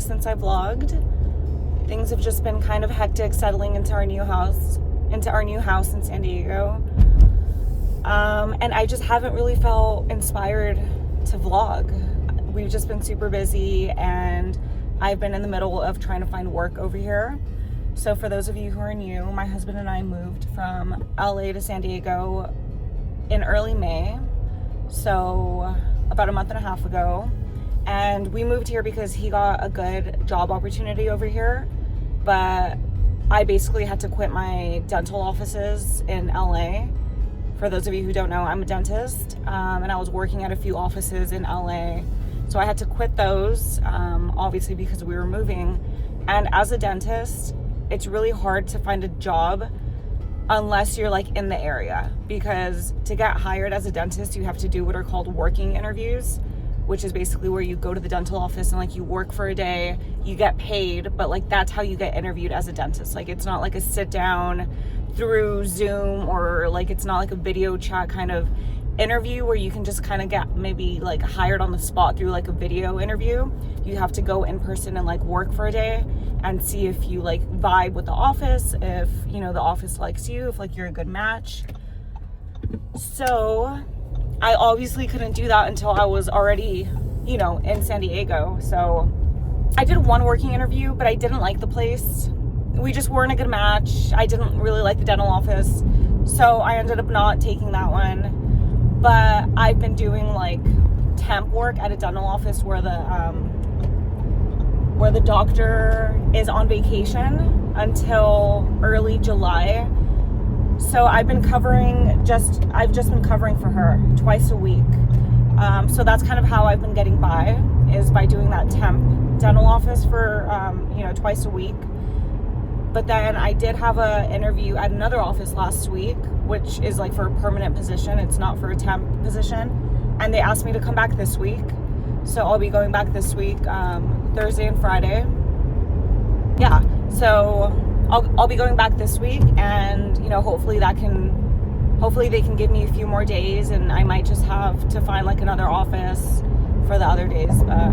weeks since I vlogged. Things have just been kind of hectic settling into our new house in San Diego. And I just haven't really felt inspired to vlog. We've just been super busy, and I've been in the middle of trying to find work over here. So for those of you who are new, my husband and I moved from LA to San Diego in early May, so about a month and a half ago. And we moved here because he got a good job opportunity over here, but I basically had to quit my dental offices in LA. For those of you who don't know, I'm a dentist, and I was working at a few offices in LA. So I had to quit those, obviously because we were moving. And as a dentist, it's really hard to find a job unless you're like in the area, because to get hired as a dentist, you have to do what are called working interviews, which is basically where you go to the dental office and like you work for a day, you get paid, but like that's how you get interviewed as a dentist. Like it's not like a sit down through Zoom, or like it's not like a video chat kind of interview where you can just kind of get maybe like hired on the spot through like a video interview. You have to go in person and like work for a day and see if you like vibe with the office, if you know the office likes you, if like you're a good match. So I obviously couldn't do that until I was already, you know, in San Diego. So I did one working interview, but I didn't like the place. We just weren't a good match. I didn't really like the dental office, so I ended up not taking that one. But I've been doing like temp work at a dental office where the doctor is on vacation until early July. So I've just been covering for her twice a week. So that's kind of how I've been getting by, is by doing that temp dental office for twice a week. But then I did have an interview at another office last week, which is like for a permanent position. It's not for a temp position. And they asked me to come back this week. So I'll be going back this week, Thursday and Friday. Yeah, so I'll be going back this week, and you know, hopefully they can give me a few more days, and I might just have to find like another office for the other days. But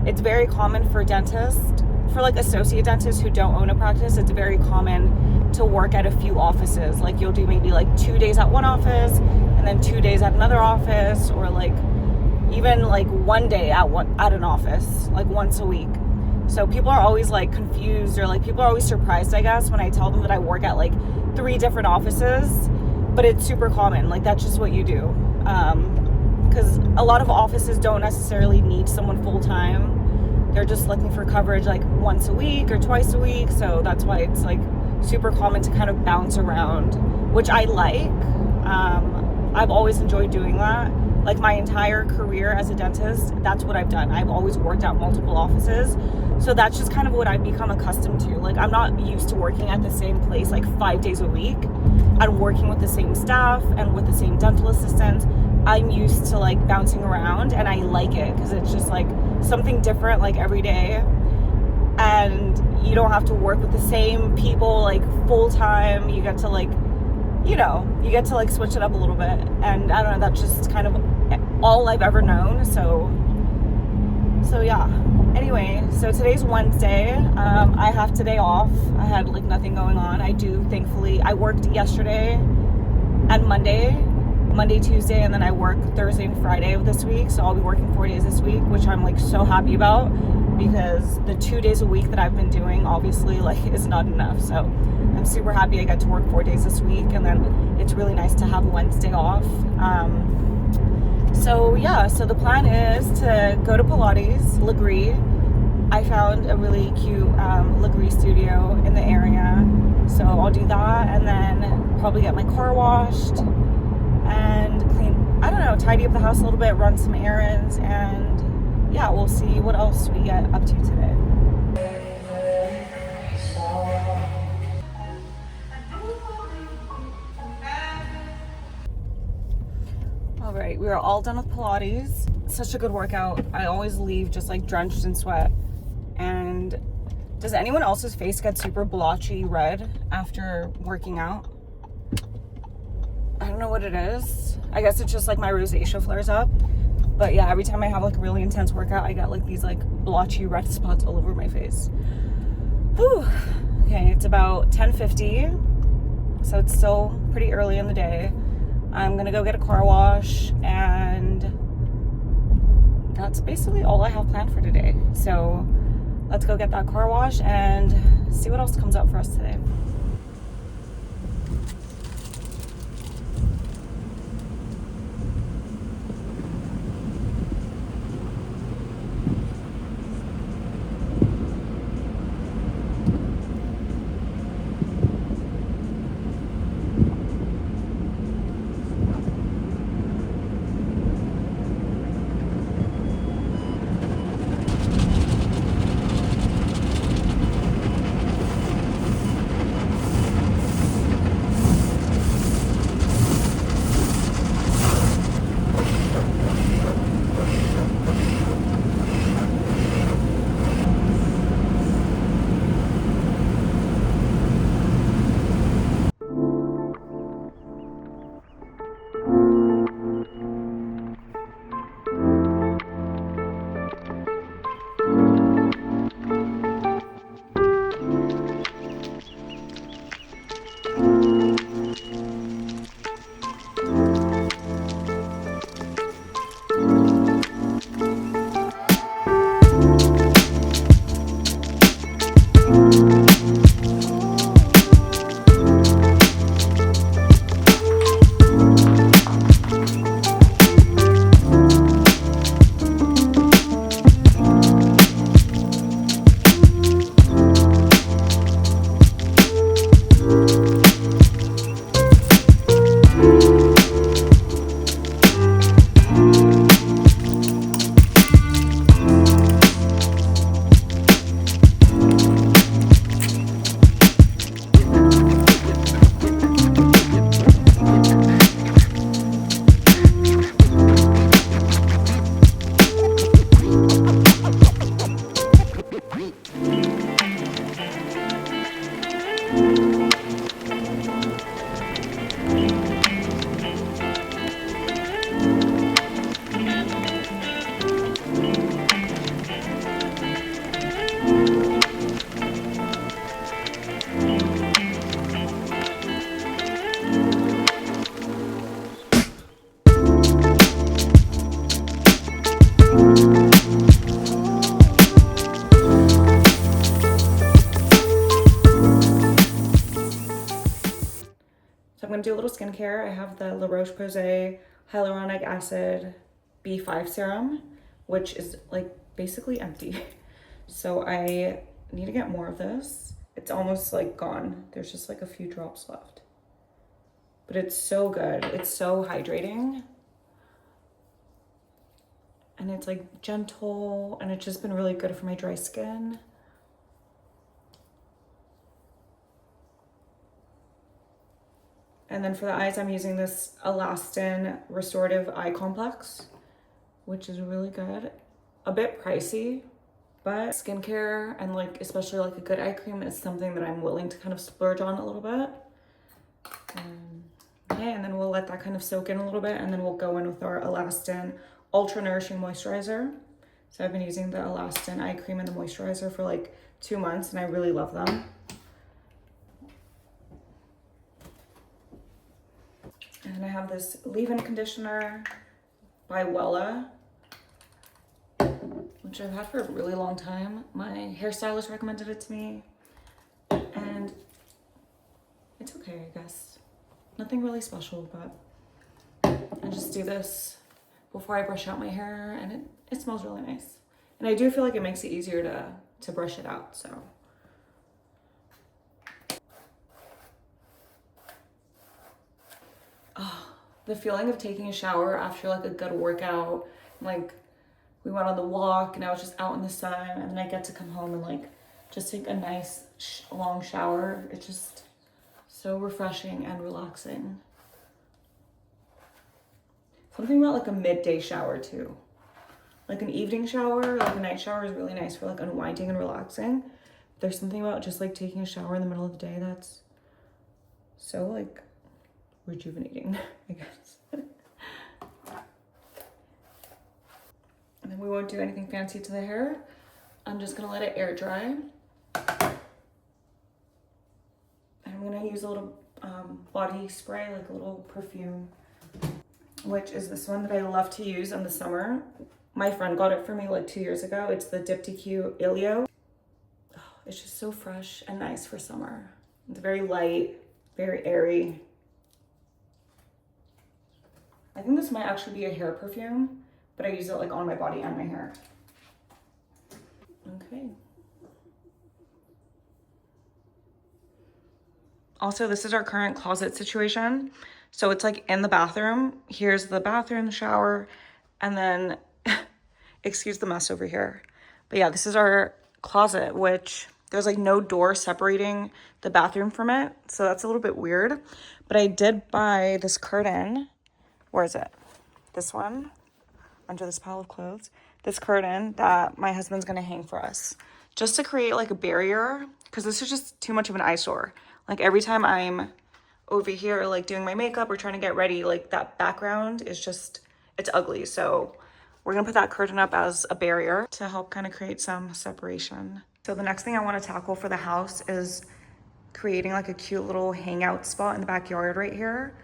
it's very common for like associate dentists who don't own a practice, it's very common to work at a few offices. Like you'll do maybe like 2 days at one office and then 2 days at another office, or like even like 1 day at an office, like once a week. So people are always like confused, or like people are always surprised, I guess, when I tell them that I work at like 3 different offices. But it's super common, like that's just what you do, because a lot of offices don't necessarily need someone full-time. They're just looking for coverage like once a week or twice a week. So that's why it's like super common to kind of bounce around, which I like. I've always enjoyed doing that. Like my entire career as a dentist, that's what I've done. I've always worked at multiple offices. So that's just kind of what I've become accustomed to. Like I'm not used to working at the same place like 5 days a week and working with the same staff and with the same dental assistants. I'm used to like bouncing around, and I like it because it's just like something different like every day, and you don't have to work with the same people like full time. You get to like, you know, switch it up a little bit, and I don't know, that's just kind of all I've ever known. So yeah. Anyway, so today's Wednesday. I have today off. I had like nothing going on. Thankfully, I worked yesterday and Monday, Tuesday, and then I work Thursday and Friday of this week. So I'll be working 4 days this week, which I'm like so happy about, because the 2 days a week that I've been doing obviously like is not enough. So I'm super happy I get to work 4 days this week, and then it's really nice to have Wednesday off. So the plan is to go to Pilates, Legree. I found a really cute Legree studio in the area. So I'll do that, and then probably get my car washed and tidy up the house a little bit, run some errands, and yeah, we'll see what else we get up to today. All right, we are all done with Pilates. Such a good workout. I always leave just like drenched in sweat. And does anyone else's face get super blotchy red after working out? I don't know what it is. I guess it's just like my rosacea flares up. But yeah, every time I have like a really intense workout, I get like these like blotchy red spots all over my face. Whew. Okay, it's about 10:50, so it's still pretty early in the day. I'm gonna go get a car wash, and that's basically all I have planned for today. So let's go get that car wash and see what else comes up for us today. So I'm going to do a little skincare. I have the La Roche-Posay Hyaluronic Acid B5 serum, which is like basically empty. So I need to get more of this. It's almost like gone. There's just like a few drops left. But it's so good. It's so hydrating. And it's like gentle, and it's just been really good for my dry skin. And then for the eyes, I'm using this Elastin Restorative Eye Complex, which is really good. A bit pricey, but skincare and like especially like a good eye cream is something that I'm willing to kind of splurge on a little bit. Yeah, and then we'll let that kind of soak in a little bit, and then we'll go in with our Elastin Ultra Nourishing Moisturizer. So I've been using the Elastin eye cream and the moisturizer for like 2 months, and I really love them. And I have this leave-in conditioner by Wella, which I've had for a really long time. My hairstylist recommended it to me, and it's okay, I guess. Nothing really special, but I just do this before I brush out my hair, and it smells really nice. And I do feel like it makes it easier to brush it out, so. Oh, the feeling of taking a shower after like a good workout, like we went on the walk and I was just out in the sun, and then I get to come home and like just take a nice long shower. It's just so refreshing and relaxing. Something about like a midday shower too. Like an evening shower, like a night shower is really nice for like unwinding and relaxing. There's something about just like taking a shower in the middle of the day that's so like rejuvenating, I guess. And then we won't do anything fancy to the hair. I'm just gonna let it air dry. I'm gonna use a little body spray, like a little perfume, which is this one that I love to use in the summer. My friend got it for me like 2 years ago. It's the Diptyque Ilio. Oh, it's just so fresh and nice for summer. It's very light, very airy. I think this might actually be a hair perfume, but I use it like on my body and my hair. Okay. Also, this is our current closet situation. So it's like in the bathroom. Here's the bathroom, the shower, and then, excuse the mess over here. But yeah, this is our closet, which there's like no door separating the bathroom from it. So that's a little bit weird. But I did buy this curtain. Where is it? This one, under this pile of clothes. This curtain that my husband's gonna hang for us, just to create like a barrier, because this is just too much of an eyesore. Like every time I'm over here like doing my makeup or trying to get ready, like that background is just, it's ugly. So we're gonna put that curtain up as a barrier to help kind of create some separation. So the next thing I want to tackle for the house is creating like a cute little hangout spot in the backyard right here.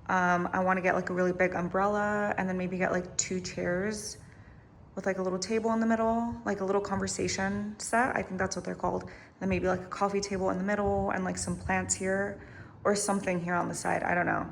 I want to get like a really big umbrella and then maybe get like 2 chairs with like a little table in the middle, like a little conversation set. I think that's what they're called. Then maybe like a coffee table in the middle and like some plants here or something here on the side. I don't know.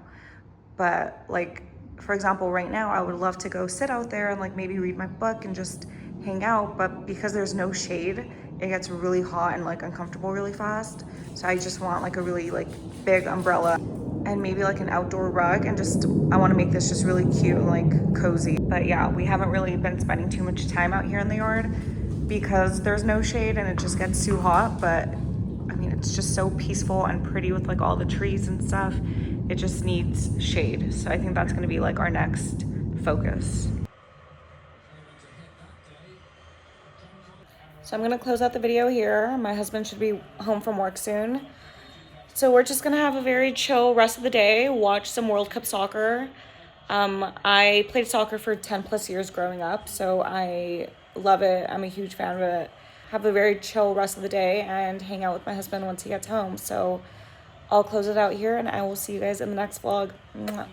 But like, for example, right now I would love to go sit out there and like maybe read my book and just hang out. But because there's no shade, it gets really hot and like uncomfortable really fast. So I just want like a really like big umbrella and maybe like an outdoor rug, and just I want to make this just really cute and like cozy. But yeah, we haven't really been spending too much time out here in the yard because there's no shade and it just gets too hot. But I mean, it's just so peaceful and pretty with like all the trees and stuff. It just needs shade. So I think that's going to be like our next focus. So I'm going to close out the video here. My husband should be home from work soon. So we're just gonna have a very chill rest of the day, watch some World Cup soccer. I played soccer for 10 plus years growing up, so I love it. I'm a huge fan of it. Have a very chill rest of the day and hang out with my husband once he gets home. So I'll close it out here and I will see you guys in the next vlog. Mwah.